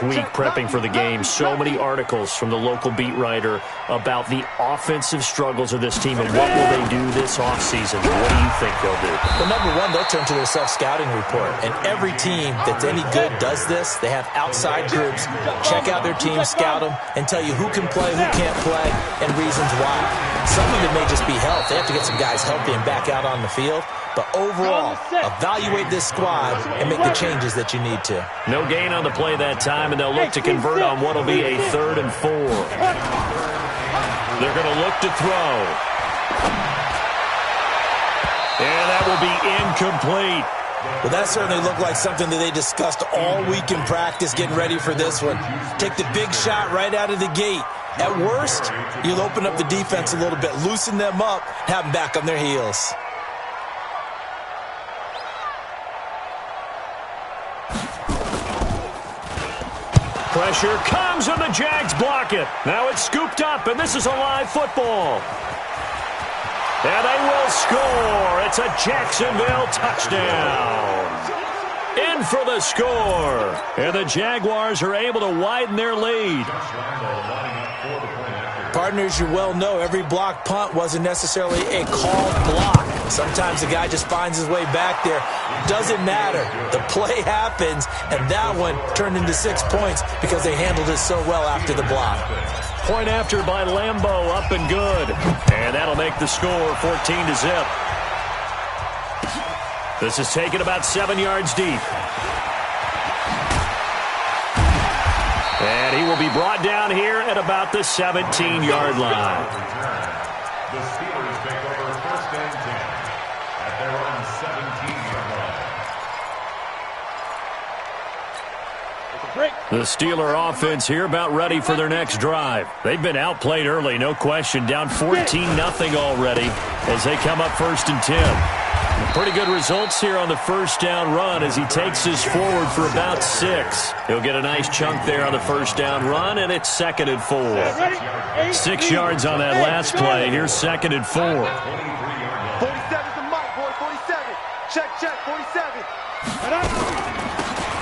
Week prepping for the game, so many articles from the local beat writer about the offensive struggles of this team and what will they do this offseason. What do you think they'll do? Well, number one, they'll turn to their self-scouting report. And every team that's any good does this. They have outside groups, check out their team, scout them, and tell you who can play, who can't play, and reasons why. Some of it may just be health. They have to get some guys healthy and back out on the field. But overall, evaluate this squad and make the changes that you need to. No gain on the play that time, and they'll look to convert on what will be a 3rd and 4. They're going to look to throw. And that will be incomplete. Well, that certainly looked like something that they discussed all week in practice getting ready for this one. Take the big shot right out of the gate. At worst, you'll open up the defense a little bit, loosen them up, have them back on their heels. Pressure comes, and the Jags block it. Now it's scooped up, and this is a live football. And they will score. It's a Jacksonville touchdown. In for the score. And the Jaguars are able to widen their lead. Partners, you well know every block punt wasn't necessarily a called block. Sometimes the guy just finds his way back there. Doesn't matter. The play happens, and that one turned into 6 points because they handled it so well after the block. Point after by Lambeau, up and good. And that'll make the score 14-0. This is taken about 7 yards deep. And he will be brought down here at about the 17-yard line. The Steelers take over 1st and 10 at their own 17-yard line. The Steeler offense here about ready for their next drive. They've been outplayed early, no question. Down 14-0 already as they come up 1st and 10. Pretty good results here on the first down run as he takes this forward for about 6. He'll get a nice chunk there on the first down run, and it's 2nd and 4. 6 yards on that last play. Here's 2nd and 4. 47's the mark, boy. 47. Check, 47.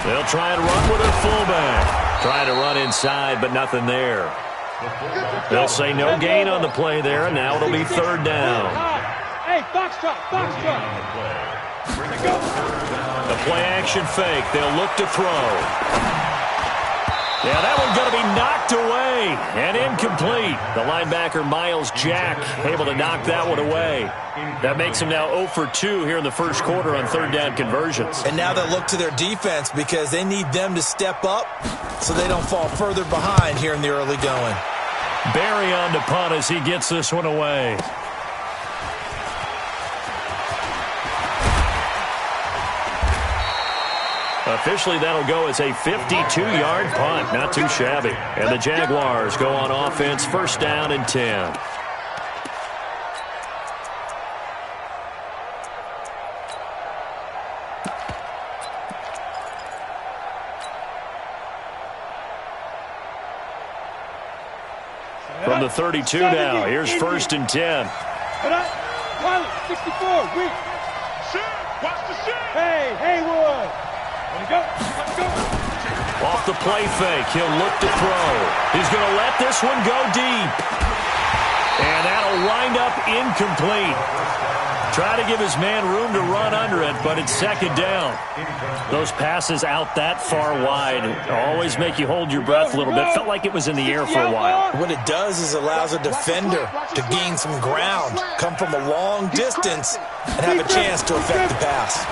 They'll try and run with their fullback. Trying to run inside, but nothing there. They'll say no gain on the play there, and now it'll be 3rd down. Hey, foxtrot. The play action fake. They'll look to throw. Yeah, that one's going to be knocked away and incomplete. The linebacker, Miles Jack, able to knock that one away. That makes him now 0 for 2 here in the first quarter on 3rd down conversions. And now they'll look to their defense because they need them to step up so they don't fall further behind here in the early going. Barry on to punt as he gets this one away. Officially, that'll go as a 52-yard punt. Not too shabby. And the Jaguars go on offense, 1st down and 10. From the 32 now, here's 1st and 10. Wiley, 64, weak. Watch the shit. Hey, Haywood. Let's go. Off the play fake, he'll look to throw. He's going to let this one go deep. And that'll wind up incomplete. Try to give his man room to run under it, but it's 2nd down. Those passes out that far wide always make you hold your breath a little bit. Felt like it was in the air for a while. What it does is allows a defender to gain some ground, come from a long distance, and have a chance to affect the pass.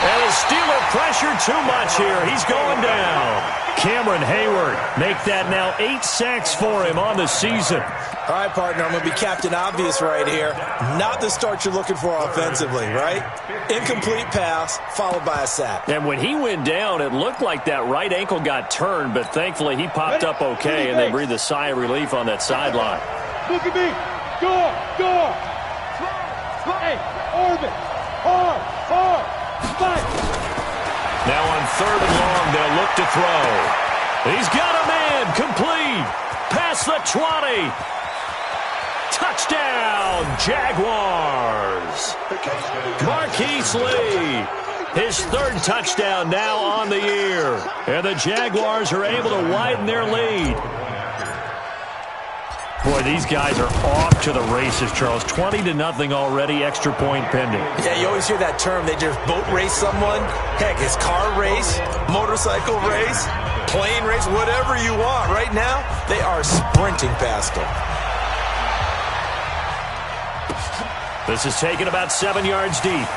And the Steeler pressure too much here. He's going down. Cameron Hayward make that now 8 sacks for him on the season. All right, partner, I'm going to be Captain Obvious right here. Not the start you're looking for offensively, right? Incomplete pass followed by a sack. And when he went down, it looked like that right ankle got turned, but thankfully he popped up okay, and they breathed a sigh of relief on that sideline. Look at me. Door. Hey, orbit. Hard. Fight. Now on 3rd and long, they'll look to throw. He's got a man. Complete. Past the 20. Touchdown, Jaguars. Marquise Lee. His third touchdown now on the year. And the Jaguars are able to widen their lead. Boy, these guys are off to the races, Charles. 20-0 already, extra point pending. Yeah, you always hear that term. They just boat race someone. Heck, it's car race, motorcycle race, plane race, whatever you want. Right now, they are sprinting past them. This is taken about 7 yards deep.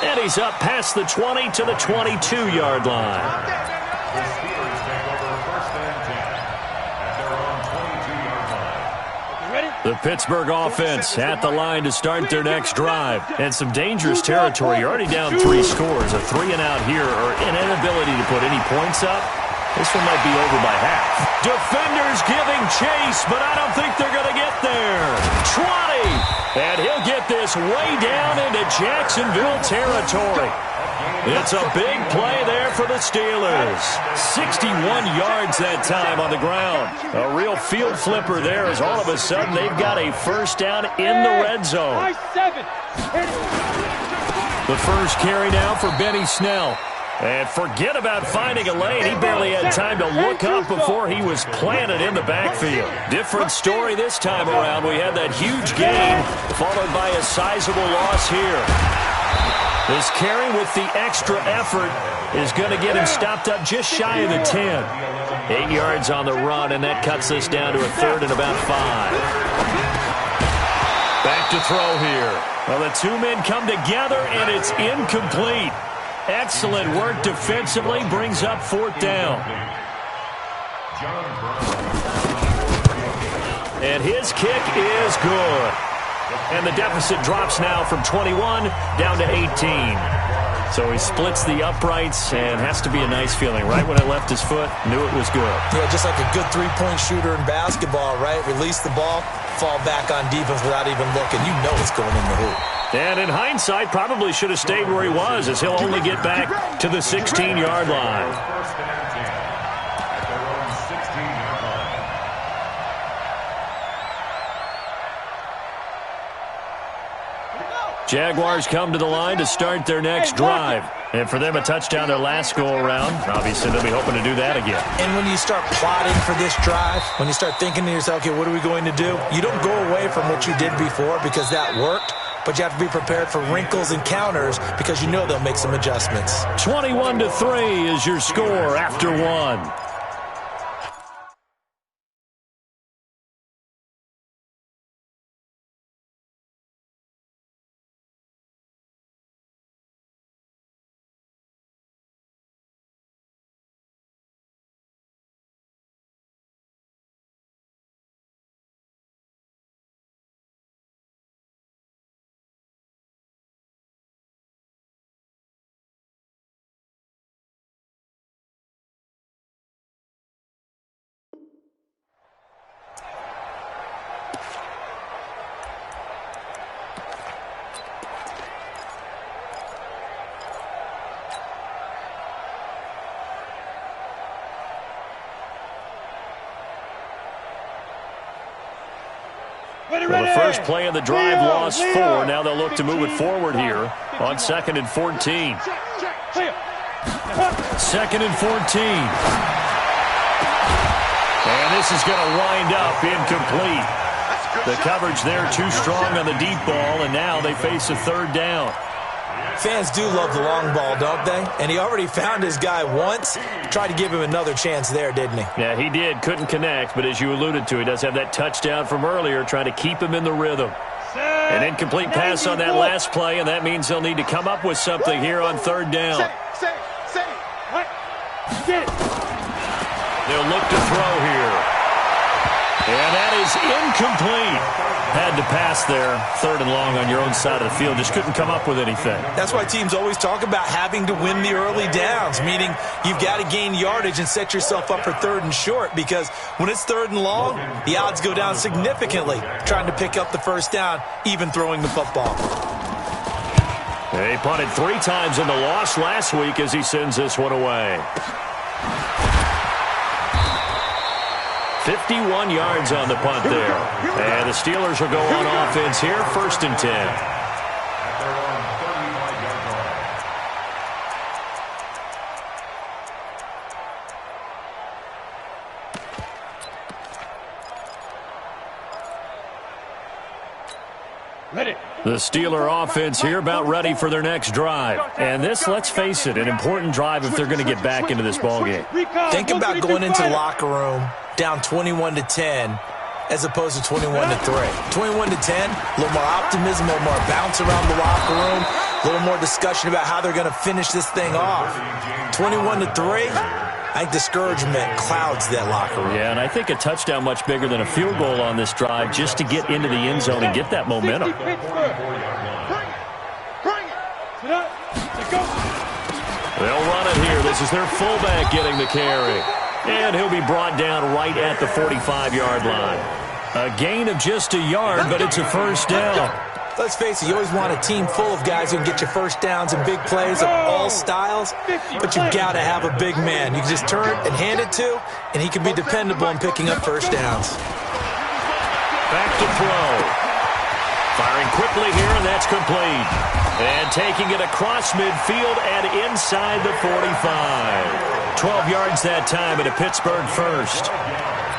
And he's up past the 20 to the 22-yard line. The Steelers take over first and 10 at their own 22-yard line. Ready? The Pittsburgh offense at the line to start their next drive. And some dangerous territory. You're already down 3 scores. A 3-and-out here or an inability to put any points up. This one might be over by half. Defenders giving chase, but I don't think they're going to get there. 20. And he'll get this way down into Jacksonville territory. It's a big play there for the Steelers. 61 yards that time on the ground. A real field flipper there as all of a sudden they've got a first down in the red zone. The first carry now for Benny Snell. And forget about finding a lane. He barely had time to look up before he was planted in the backfield. Different story this time around. We had that huge gain followed by a sizable loss here. This carry with the extra effort is going to get him stopped up just shy of the 10. 8 yards on the run, and that cuts this down to a third and about 5. Back to throw here. Well, the two men come together, and it's incomplete. Excellent work defensively, brings up fourth down. And his kick is good. And the deficit drops now from 21 down to 18. So he splits the uprights and has to be a nice feeling. Right when it left his foot, knew it was good. Yeah, just like a good three-point shooter in basketball, right? Release the ball, fall back on defense without even looking. You know it's going in the hoop. And in hindsight, probably should have stayed where he was as he'll only get back to the 16-yard line. First and 10 at their own 16-yard line. Jaguars come to the line to start their next drive. And for them, a touchdown their last go-around. Obviously, they'll be hoping to do that again. And when you start plotting for this drive, when you start thinking to yourself, okay, what are we going to do? You don't go away from what you did before because that worked. But you have to be prepared for wrinkles and counters because you know they'll make some adjustments. 21-3 is your score after one. Well, the first play of the drive lost 4. Now they'll look to move it forward here on 2nd and 14. 2nd and 14. And this is going to wind up incomplete. The coverage there too strong on the deep ball, and now they face a third down. Fans do love the long ball, don't they? And he already found his guy once. Tried to give him another chance there, didn't he? Yeah, he did. Couldn't connect, but as you alluded to, he does have that touchdown from earlier, trying to keep him in the rhythm. An incomplete pass on that last play, and that means they'll need to come up with something here on third down. They'll look to throw here. And that is incomplete. Had to pass there, 3rd and long on your own side of the field. Just couldn't come up with anything. That's why teams always talk about having to win the early downs, meaning you've got to gain yardage and set yourself up for 3rd and short, because when it's 3rd and long, the odds go down significantly trying to pick up the first down, even throwing the football. They punted 3 times in the loss last week as he sends this one away. 51 yards on the punt there. And the Steelers will go on offense here, 1st and 10. The Steeler offense here about ready for their next drive. And this, let's face it, an important drive if they're going to get back into this ballgame. Think about going into the locker room down 21-10 as opposed to 21-3. 21-10, a little more optimism, a little more bounce around the locker room, a little more discussion about how they're going to finish this thing off. 21-3, I think discouragement clouds that locker room. Yeah, and I think a touchdown much bigger than a field goal on this drive just to get into the end zone and get that momentum. They'll run it here. This is their fullback getting the carry. And he'll be brought down right at the 45-yard line. A gain of just a yard, but it's a first down. Let's face it, you always want a team full of guys who can get you first downs and big plays of all styles, but you've got to have a big man. You can just turn and hand it to, and he can be dependable in picking up first downs. Back to throw. Firing quickly here, and that's complete. And taking it across midfield and inside the 45. 12 yards that time, and a Pittsburgh first.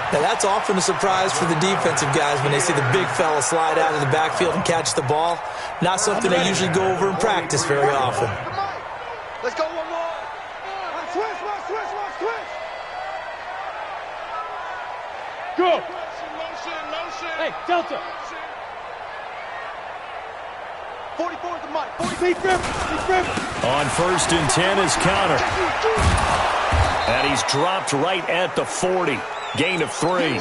Now, that's often a surprise for the defensive guys when they see the big fella slide out of the backfield and catch the ball. Not something they usually go over in practice very often. Let's go one more. Switch. Go. Motion. Hey, Delta. 44 is the mic. Deep river. On 1st and 10 is Counter. And he's dropped right at the 40. Gain of 3.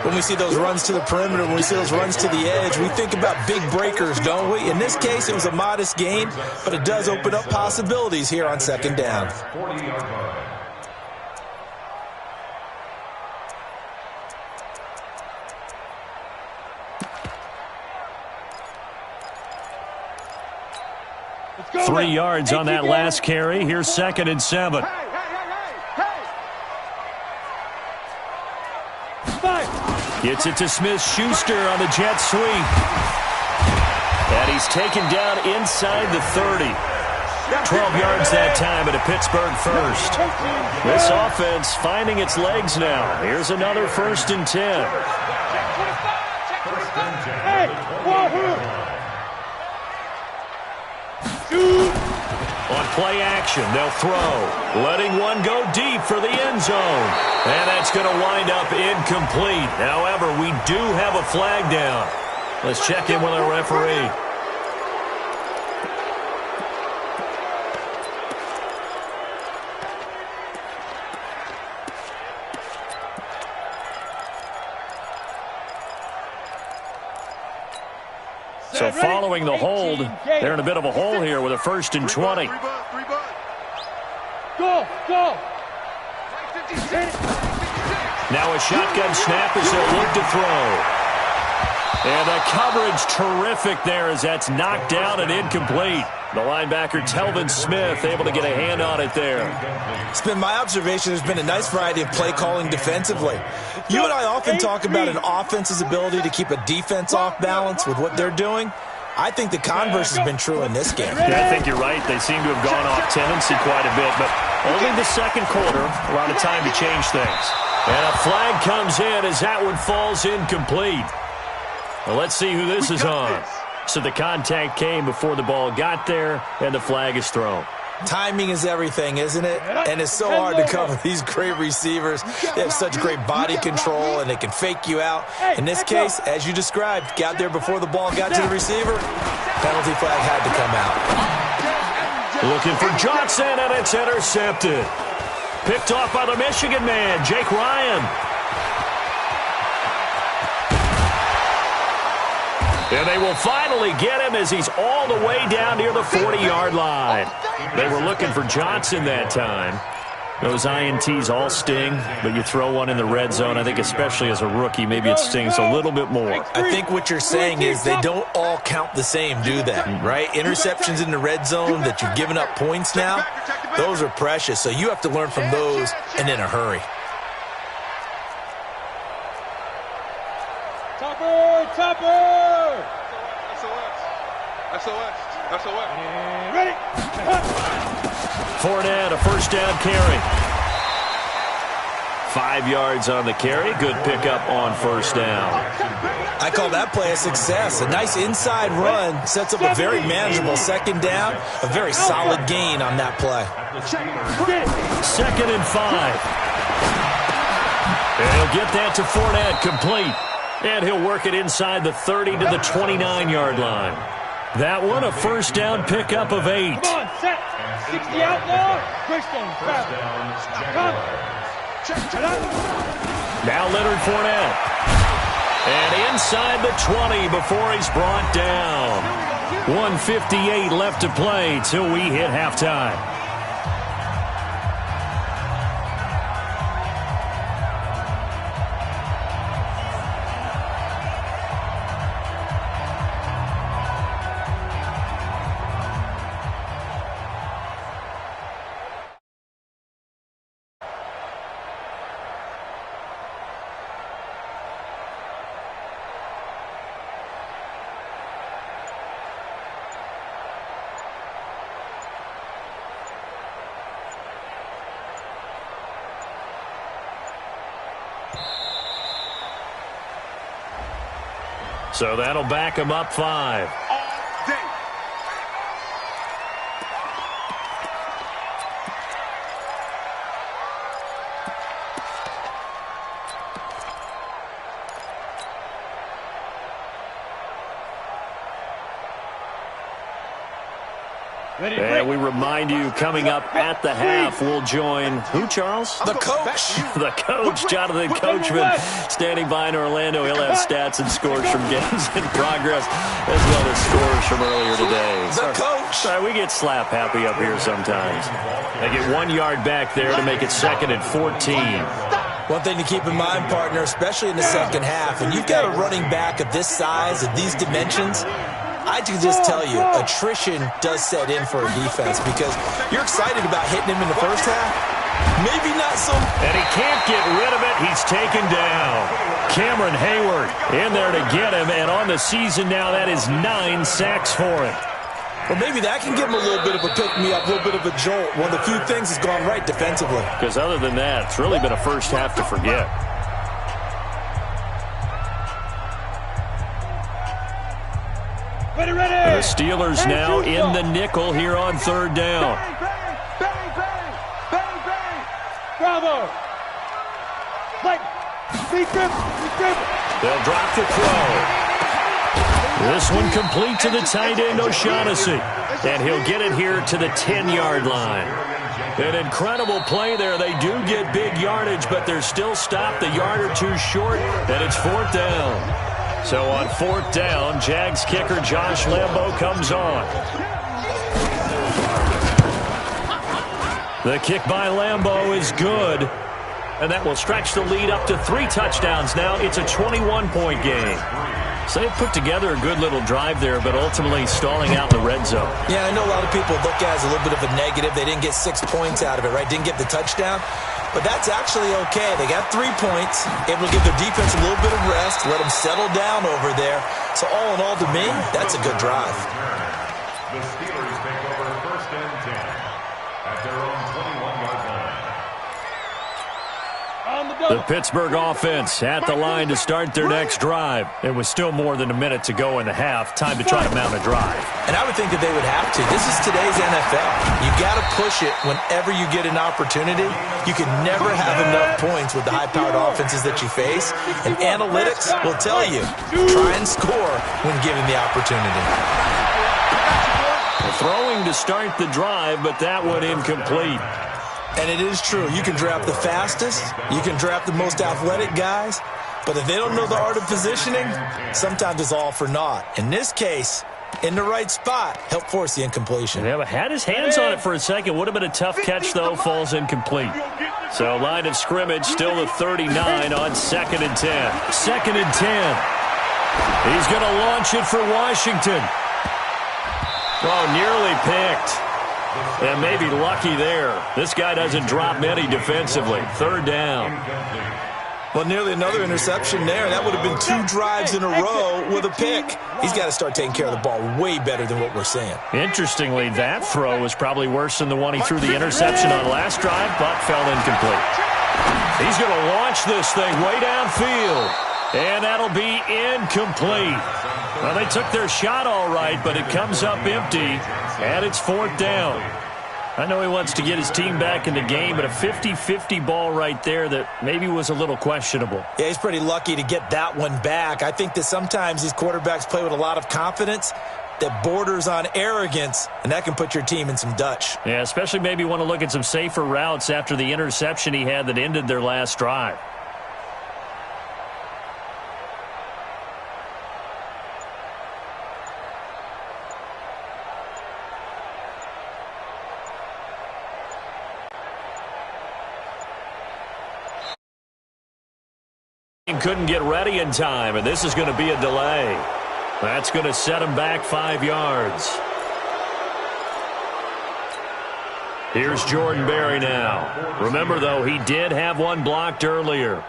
When we see those runs to the perimeter, when we see those runs to the edge, we think about big breakers, don't we? In this case, it was a modest gain, but it does open up possibilities here on second down. 40-yard line. Let's go. 3 yards on that last carry. Here's 2nd and 7. Gets it to Smith-Schuster on the jet sweep. And he's taken down inside the 30. 12 yards that time and a Pittsburgh first. This offense finding its legs now. Here's another 1st and 10. Hey, Wahoo! Shoot! On play action, they'll throw. Letting one go deep for the end zone. And that's going to wind up incomplete. However, we do have a flag down. Let's check in with our referee. So following the hold, they're in a bit of a hole here with a 1st and 20. Go! Now a shotgun snap as they'll look to throw. And the coverage terrific there as that's knocked down and incomplete. The linebacker, Telvin Smith, able to get a hand on it there. It's been my observation there's been a nice variety of play calling defensively. You and I often talk about an offense's ability to keep a defense off balance with what they're doing. I think the converse has been true in this game. Yeah, I think you're right. They seem to have gone off tendency quite a bit, but only the second quarter, a lot of time to change things. And a flag comes in as that one falls incomplete. Well, let's see who this is on. So the contact came before the ball got there, and the flag is thrown. Timing is everything, isn't it? And it's so hard to cover these great receivers. They have such great body control, and they can fake you out. In this case, as you described, got there before the ball got to the receiver. Penalty flag had to come out. Looking for Johnson, and it's intercepted. Picked off by the Michigan man, Jake Ryan. And they will finally get him as he's all the way down near the 40-yard line. They were looking for Johnson that time. Those INTs all sting, but you throw one in the red zone, I think especially as a rookie, maybe it stings a little bit more. I think what you're saying is they don't all count the same, do they? Right? Interceptions in the red zone that you've given up points now, those are precious. So you have to learn from those and in a hurry. Topper! SOS. Ready? Fournette, a first down carry. 5 yards on the carry. Good pickup on first down. I call that play a success. A nice inside run sets up a very manageable second down. A very solid gain on that play. 2nd and 5. And he'll get that to Fournette, complete. And he'll work it inside the 30 to the 29-yard line. That one, a first down pickup of 8. Come on, set. 60 out now. Christian, come. Now Leonard Fournette. And inside the 20 before he's brought down. 1:58 left to play till we hit halftime. So that'll back him up 5. And we remind you, coming up at the half, we'll join who, Charles? The coach. The coach, Jonathan Coachman, standing by in Orlando. He'll have stats and scores from games in progress, as well as scores from earlier today. The coach. Sorry, we get slap happy up here sometimes. They get 1 yard back there to make it 2nd and 14. One thing to keep in mind, partner, especially in the second half, when you've got a running back of this size, of these dimensions, I can just tell you, attrition does set in for a defense because you're excited about hitting him in the first half. Maybe not so. And he can't get rid of it. He's taken down. Cameron Hayward in there to get him. And on the season now, that is 9 sacks for him. Well, maybe that can give him a little bit of a pick-me-up, a little bit of a jolt. One of the few things that's gone right defensively. Because other than that, it's really been a first half to forget. Ready. The Steelers now in the nickel here on 3rd down. Bravo. They'll drop the throw. This one complete to the tight end, O'Shaughnessy. And he'll get it here to the 10-yard line. An incredible play there. They do get big yardage, but they're still stopped a yard or two short, and it's 4th down. So on 4th down, Jags kicker Josh Lambo comes on. The kick by Lambo is good. And that will stretch the lead up to 3 touchdowns now. It's a 21-point game. So they put together a good little drive there, but ultimately stalling out in the red zone. Yeah, I know a lot of people look at it as a little bit of a negative. They didn't get 6 points out of it, right? Didn't get the touchdown. But that's actually okay. They got 3 points, able to give their defense a little bit of rest, let them settle down over there. So all in all, to me, that's a good drive. The Steelers take over 1st and 10 at their own 21-yard line. The Pittsburgh offense at the line to start their next drive. It was still more than a minute to go in the half. Time to try to mount a drive. And I would think that they would have to. This is today's NFL. You got to push it whenever you get an opportunity. You can never have enough points with the high-powered offenses that you face. And analytics will tell you, try and score when given the opportunity. Throwing to start the drive, but that one incomplete. And it is true. You can draft the fastest. You can draft the most athletic guys. But if they don't know the art of positioning, sometimes it's all for naught. In this case, in the right spot, help force the incompletion. Yeah, but had his hands on it for a second. Would have been a tough catch, though. Falls incomplete. So line of scrimmage still at 39 on 2nd and 10. 2nd and 10. He's going to launch it for Washington. Oh, nearly picked. And maybe lucky there. This guy doesn't drop many defensively. 3rd down. Well, nearly another interception there. That would have been 2 drives in a row with a pick. He's got to start taking care of the ball way better than what we're seeing. Interestingly, that throw was probably worse than the one he threw the interception on last drive, but fell incomplete. He's going to launch this thing way downfield. And that'll be incomplete. Well, they took their shot all right, but it comes up empty, and it's 4th down. I know he wants to get his team back in the game, but a 50-50 ball right there that maybe was a little questionable. Yeah, he's pretty lucky to get that one back. I think that sometimes these quarterbacks play with a lot of confidence that borders on arrogance, and that can put your team in some Dutch. Yeah, especially maybe want to look at some safer routes after the interception he had that ended their last drive. Couldn't get ready in time, and this is going to be a delay. That's going to set him back 5 yards. Here's Jordan Berry now. Remember, though, he did have one blocked earlier.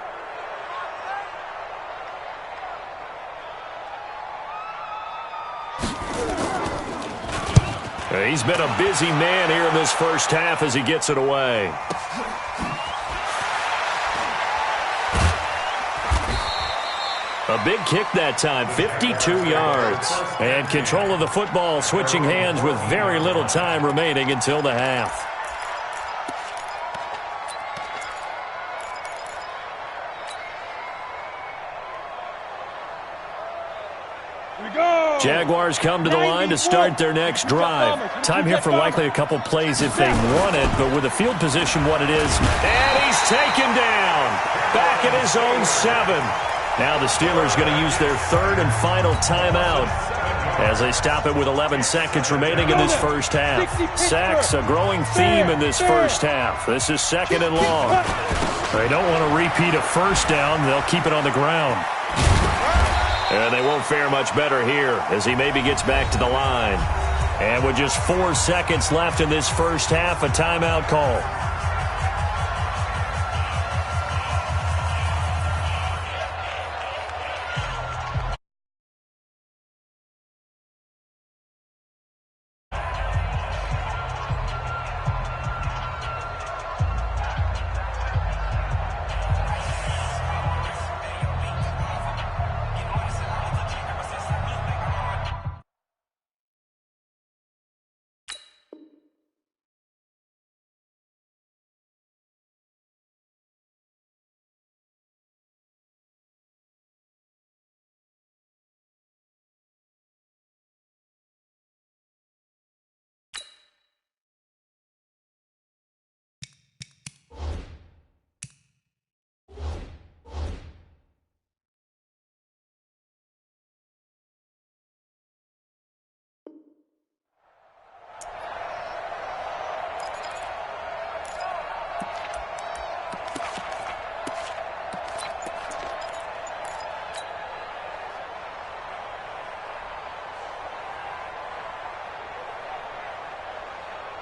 He's been a busy man here in this first half as he gets it away. A big kick that time, 52 yards. And control of the football switching hands with very little time remaining until the half. Jaguars come to the line to start their next drive. Time here for likely a couple plays if they want it, but with the field position what it is. And he's taken down. Back at his own 7. Now the Steelers going to use their 3rd and final timeout as they stop it with 11 seconds remaining in this first half. Sacks, a growing theme in this first half. This is 2nd and long. They don't want to repeat a first down. They'll keep it on the ground. And they won't fare much better here as he maybe gets back to the line. And with just 4 seconds left in this first half, a timeout call.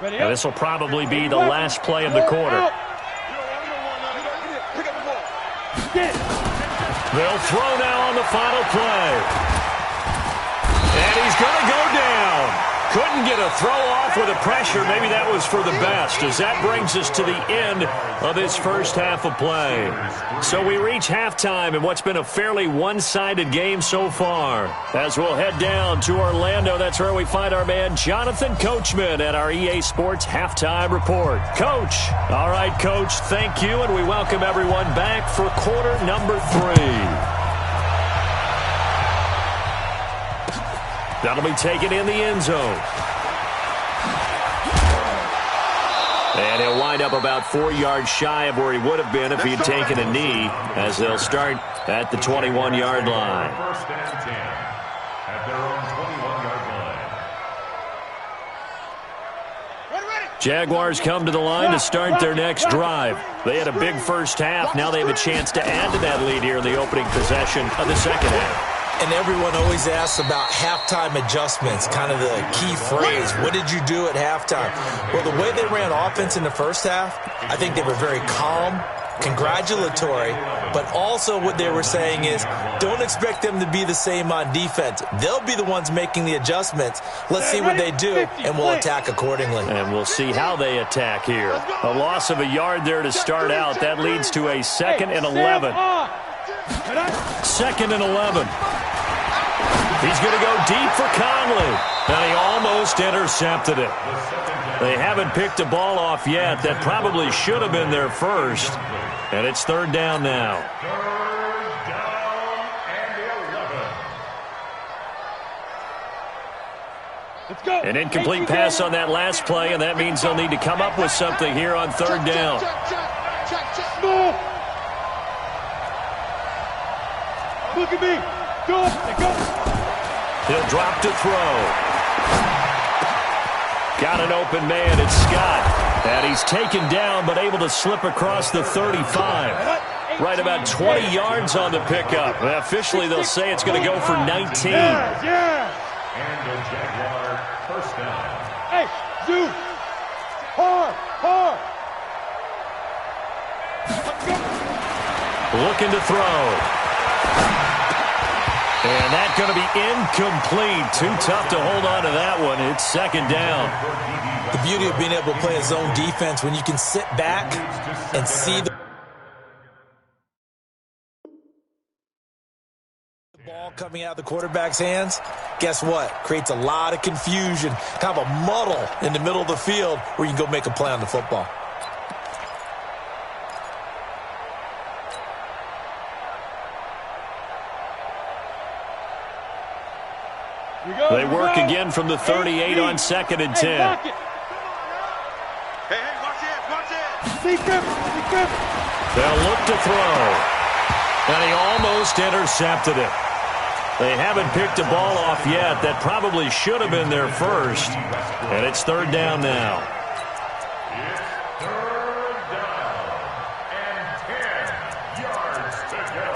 And this will probably be the last play of the quarter. They'll throw now on the final play. And he's going to go down. Couldn't get a throw off with the pressure. Maybe that was for the best, as that brings us to the end of this first half of play. So we reach halftime in what's been a fairly one-sided game so far. As we'll head down to Orlando, that's where we find our man Jonathan Coachman at our EA Sports Halftime Report. Coach. All right, Coach, thank you, and we welcome everyone back for quarter number 3. That'll be taken in the end zone. And he'll wind up about 4 yards shy of where he would have been if he'd taken a knee, as they'll start at the 21-yard line. First and 10 at their own 21-yard line. Jaguars come to the line to start their next drive. They had a big first half. Now they have a chance to add to that lead here in the opening possession of the second half. And everyone always asks about halftime adjustments, kind of the key phrase. What did you do at halftime? Well, the way they ran offense in the first half, I think they were very calm, congratulatory, but also what they were saying is don't expect them to be the same on defense. They'll be the ones making the adjustments. Let's see what they do, and we'll attack accordingly. And we'll see how they attack here. A loss of a yard there to start out. That leads to a 2nd and 11. 2nd and 11. He's going to go deep for Conley. And he almost intercepted it. They haven't picked a ball off yet. That probably should have been their first. And it's 3rd down now. 3rd down and 11. Let's go. An incomplete pass on that last play, and that means they'll need to come up with something here on 3rd down. Look at me. Go. Go. He'll drop to throw. Got an open man, it's Scott. And he's taken down, but able to slip across the 35. Right about 20 yards on the pickup. Well, officially, they'll say it's going to go for 19. Yeah. And the Jaguar 1st down. Hey, Zoo. Hard. Let's go. Looking to throw. And that's going to be incomplete. Too tough to hold on to that one. It's 2nd down. The beauty of being able to play a zone defense when you can sit back and see the ball coming out of the quarterback's hands. Guess what? Creates a lot of confusion, kind of a muddle in the middle of the field where you can go make a play on the football. They work again from the 38 on 2nd and 10. Hey, watch it. Secret. They'll look to throw. And he almost intercepted it. They haven't picked a ball off yet. That probably should have been their first. And it's 3rd down now. It's 3rd down and 10 yards to go.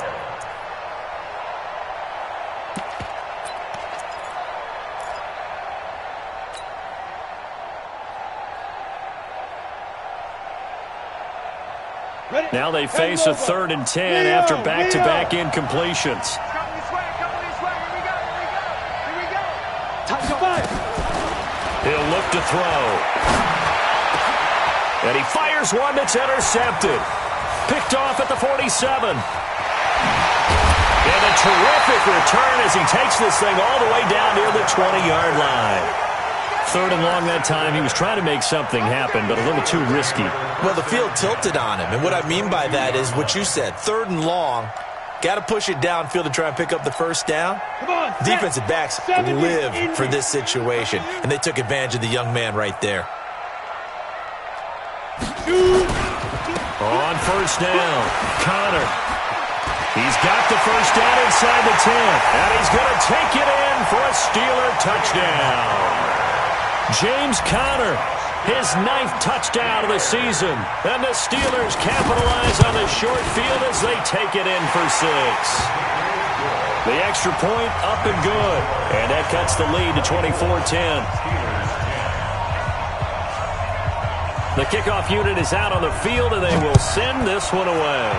Now they face a 3rd and 10 after back-to-back incompletions. Come this way. Here we go. He'll look to throw. And he fires one that's intercepted. Picked off at the 47. And a terrific return as he takes this thing all the way down near the 20-yard line. 3rd and long that time. He was trying to make something happen, but a little too risky. Well, the field tilted on him, and what I mean by that is what you said, 3rd and long. Got to push it downfield to try and pick up the 1st down. Come on. Defensive backs live for this situation, and they took advantage of the young man right there. On 1st down, Connor. He's got the 1st down inside the 10, and he's going to take it in for a Steeler touchdown. James Conner, his 9th touchdown of the season. And the Steelers capitalize on the short field as they take it in for 6. The extra point up and good. And that cuts the lead to 24-10. The kickoff unit is out on the field, and they will send this one away.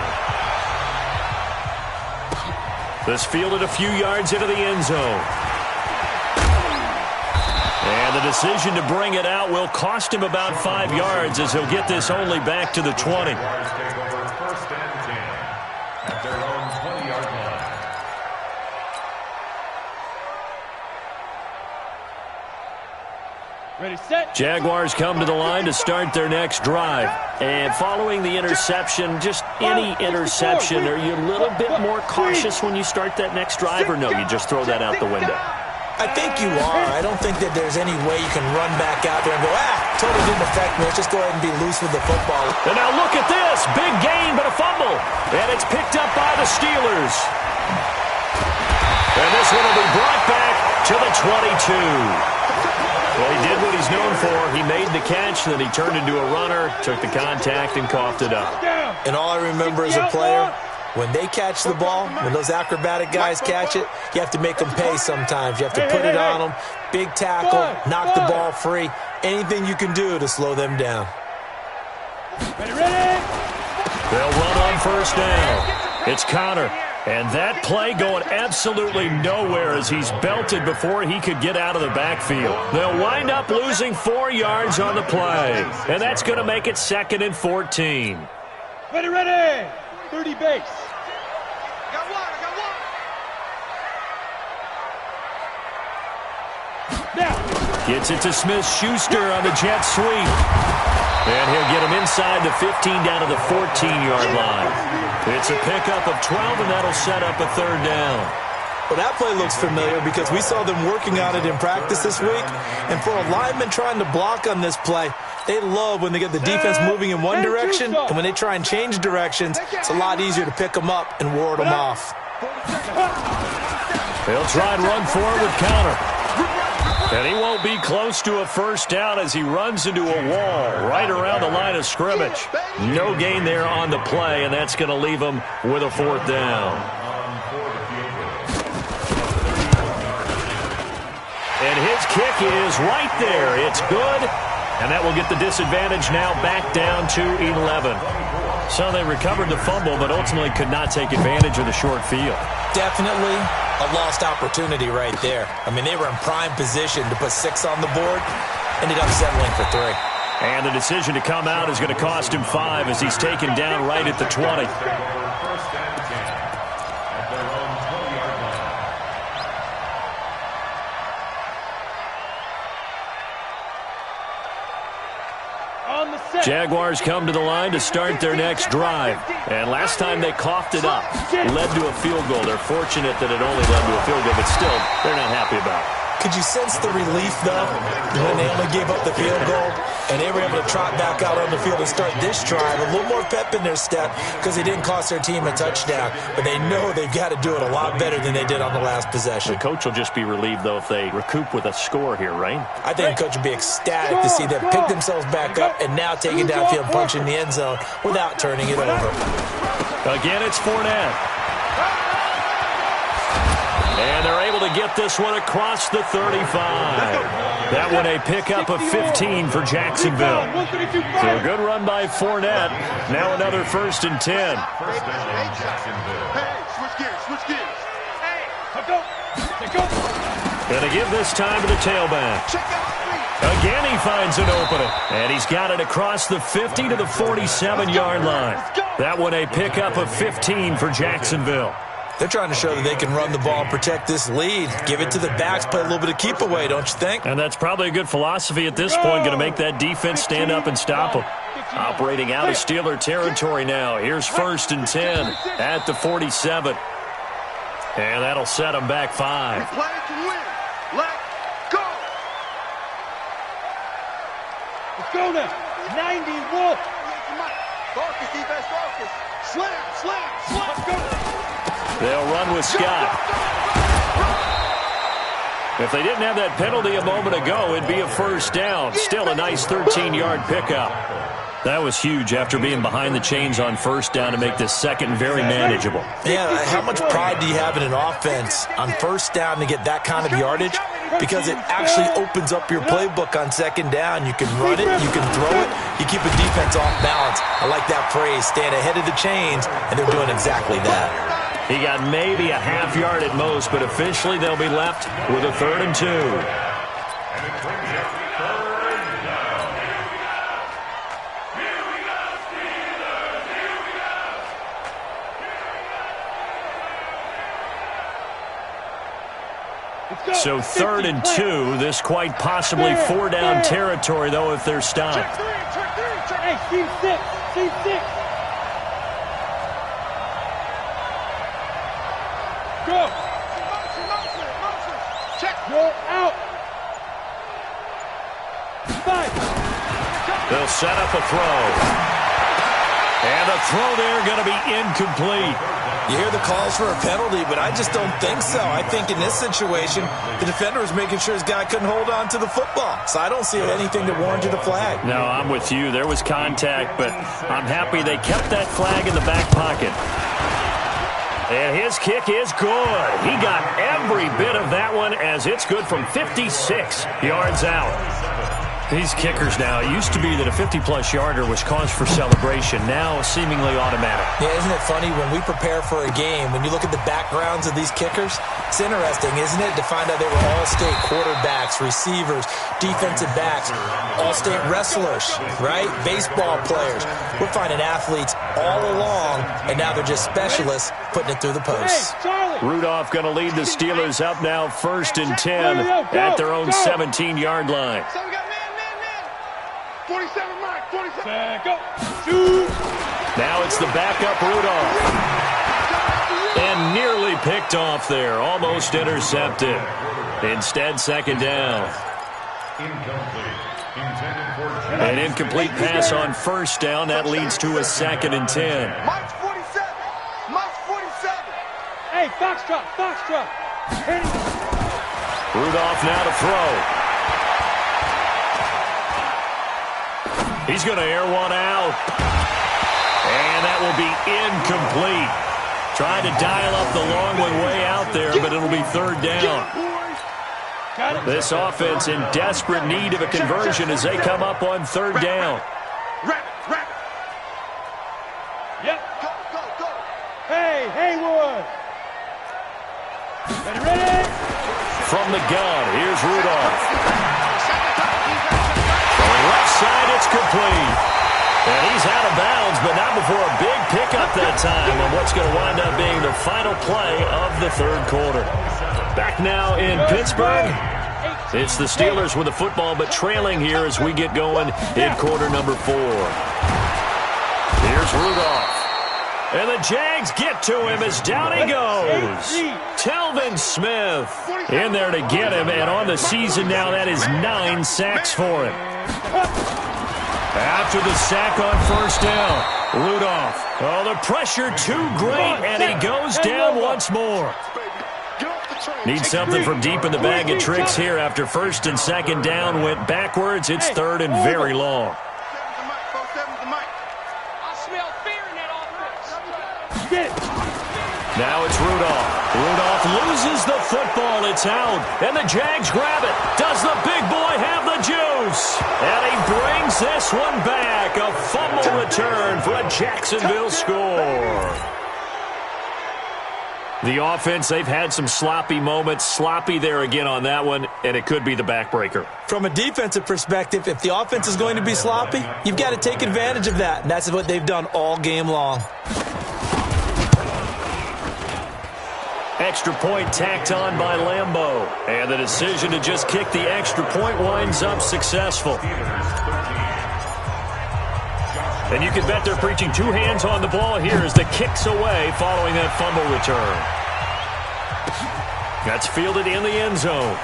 This fielded a few yards into the end zone. And the decision to bring it out will cost him about 5 yards as he'll get this only back to the 20. Take over 1st and 10 at their own 20-yard line. Ready, set. Jaguars come to the line to start their next drive. And following the interception, just any interception, are you a little bit more cautious when you start that next drive, or no, you just throw that out the window? I think you are. I don't think that there's any way you can run back out there and go, totally didn't affect me. Let's just go ahead and be loose with the football. And now look at this. Big gain, but a fumble. And it's picked up by the Steelers. And this one will be brought back to the 22. Well, he did what he's known for. He made the catch, then he turned into a runner, took the contact, and coughed it up. And all I remember as a player, when they catch the ball, when those acrobatic guys catch it, you have to make them pay sometimes. You have to put it on them. Big tackle, knock the ball free. Anything you can do to slow them down. Ready. They'll run on first down. It's Connor. And that play going absolutely nowhere as he's belted before he could get out of the backfield. They'll wind up losing 4 yards on the play. And that's going to make it 2nd and 14. Ready. 30 base. I got one. Now. Gets it to Smith-Schuster on the jet sweep. And he'll get him inside the 15 down to the 14-yard line. It's a pickup of 12, and that'll set up a 3rd down. Well, that play looks familiar because we saw them working on it in practice this week. And for a lineman trying to block on this play, they love when they get the defense moving in one direction. And when they try and change directions, it's a lot easier to pick them up and ward them off. They'll try and run forward with Connor. And he won't be close to a 1st down as he runs into a wall right around the line of scrimmage. No gain there on the play, and that's going to leave him with a 4th down. And his kick is right there. It's good, and that will get the disadvantage now back down to 11. So they recovered the fumble, but ultimately could not take advantage of the short field. Definitely a lost opportunity right there. I mean, they were in prime position to put 6 on the board. Ended up settling for 3. And the decision to come out is going to cost him 5 as he's taken down right at the 20. Jaguars come to the line to start their next drive. And last time they coughed it up, led to a field goal. They're fortunate that it only led to a field goal, but still, they're not happy about it. Could you sense the relief, though, when they only gave up the field goal and they were able to trot back out on the field and start this drive? A little more pep in their step because they didn't cost their team a touchdown, but they know they've got to do it a lot better than they did on the last possession. The coach will just be relieved, though, if they recoup with a score here, right? I think the coach will be ecstatic to see them pick themselves back up and now take it downfield and punch in the end zone without turning it over. Again, it's Fournette. And they're able to get this one across the 35. That one a pickup of 15 for Jacksonville. So a good run by Fournette. Now another 1st and 10. Hey, switch gears. Hey, Going to give this time to the tailback. Again, he finds an opening. And he's got it across the 50 to the 47-yard line. That one a pickup of 15 for Jacksonville. They're trying to show that they can run the ball and protect this lead. Give it to the backs, play a little bit of keep away, don't you think? And that's probably a good philosophy at this point. Going to make that defense stand up and stop them. Operating out of Steeler territory now. Here's 1st and 10 at the 47. And that'll set them back 5. play to win. Let's go. Let's go now. 91. Focus, defense, focus. Slam. Let's go. They'll run with Scott. If they didn't have that penalty a moment ago, it'd be a 1st down. Still a nice 13-yard pickup. That was huge after being behind the chains on 1st down to make this 2nd very manageable. Yeah, how much pride do you have in an offense on 1st down to get that kind of yardage? Because it actually opens up your playbook on 2nd down. You can run it, you can throw it, you keep a defense off balance. I like that phrase, staying ahead of the chains, and they're doing exactly that. He got maybe a half yard at most, but officially they'll be left with a 3rd and 2. So 3rd and 2, this quite possibly 4-down territory, though, if they're stopped. Hey, C6. Go. Check. Go out. 5. They'll set up a throw. And the throw there going to be incomplete. You hear the calls for a penalty, but I just don't think so. I think in this situation, the defender was making sure his guy couldn't hold on to the football. So I don't see anything that warranted a flag. No, I'm with you. There was contact, but I'm happy they kept that flag in the back pocket. And his kick is good. He got every bit of that one as it's good from 56 yards out. These kickers now, it used to be that a 50-plus yarder was cause for celebration. Now, seemingly automatic. Yeah, isn't it funny when we prepare for a game, when you look at the backgrounds of these kickers, it's interesting, isn't it, to find out they were all-state quarterbacks, receivers, defensive backs, all-state wrestlers, right? Baseball players. We're finding athletes all along, and now they're just specialists putting it through the posts. Rudolph going to lead the Steelers up now 1st and 10 at their own 17-yard line. 47, Mike, 47. Go. Shoot. Now it's the backup Rudolph. And nearly picked off there. Almost intercepted. Instead, 2nd down. An incomplete pass on 1st down. That leads to a 2nd and 10. Mike's 47. Mike's 47. Hey, Foxtrot. Rudolph now to throw. He's going to air one out. And that will be incomplete. Trying to dial up the long one way out there, but it'll be 3rd down. This offense in desperate need of a conversion as they come up on 3rd down. Rapid. Yep. Go. Hey, Haywood. Ready? From the gun, here's Rudolph. Left side, it's complete. And he's out of bounds, but not before a big pickup that time on what's going to wind up being the final play of the 3rd quarter. Back now in Pittsburgh. It's the Steelers with the football, but trailing here as we get going in quarter number 4. Here's Rudolph. And the Jags get to him as down he goes. Telvin Smith in there to get him, and on the season now, that is 9 sacks for him. After the sack on 1st down, Rudolph. Oh, the pressure too great, and he goes down once more. Needs something from deep in the bag of tricks here after 1st and 2nd down went backwards. It's 3rd and very long. Now it's Rudolph. Rudolph loses the football. It's out. And the Jags grab it. Does the big boy have the juice? And he brings this one back. A fumble return for a Jacksonville score. The offense, they've had some sloppy moments. Sloppy there again on that one, and it could be the backbreaker. From a defensive perspective, if the offense is going to be sloppy, you've got to take advantage of that. And that's what they've done all game long. Extra point tacked on by Lambeau. And the decision to just kick the extra point winds up successful. And you can bet they're preaching 2 hands on the ball here as the kick's away following that fumble return. That's fielded in the end zone.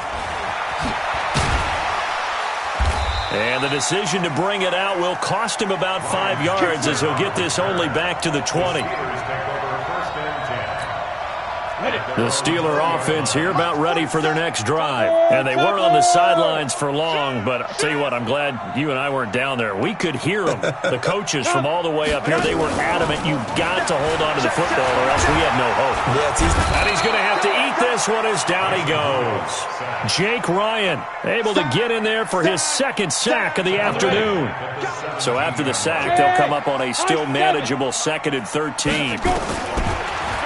And the decision to bring it out will cost him about 5 yards as he'll get this only back to the 20. The Steeler offense here about ready for their next drive. And they weren't on the sidelines for long, but I'll tell you what, I'm glad you and I weren't down there. We could hear them, the coaches from all the way up here. They were adamant, you've got to hold on to the football or else we have no hope. Yeah, it's easy. And he's going to have to eat this one as down he goes. Jake Ryan able to get in there for his 2nd sack of the afternoon. So after the sack, they'll come up on a still manageable 2nd and 13.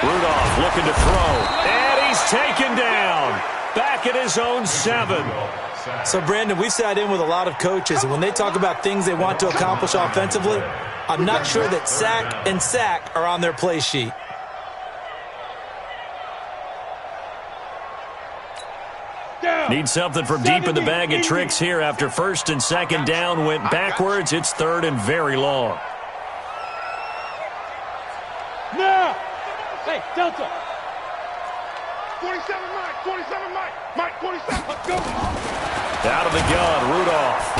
Rudolph looking to throw, and he's taken down. Back at his own 7. So, Brandon, we've sat in with a lot of coaches, and when they talk about things they want to accomplish offensively, I'm not sure that sack and sack are on their play sheet. Need something from deep in the bag of tricks here after 1st and 2nd down went backwards. It's 3rd and very long. Now! Hey, Delta! 47, Mike, 47, Mike. Mike, 47. Go. Out of the gun, Rudolph.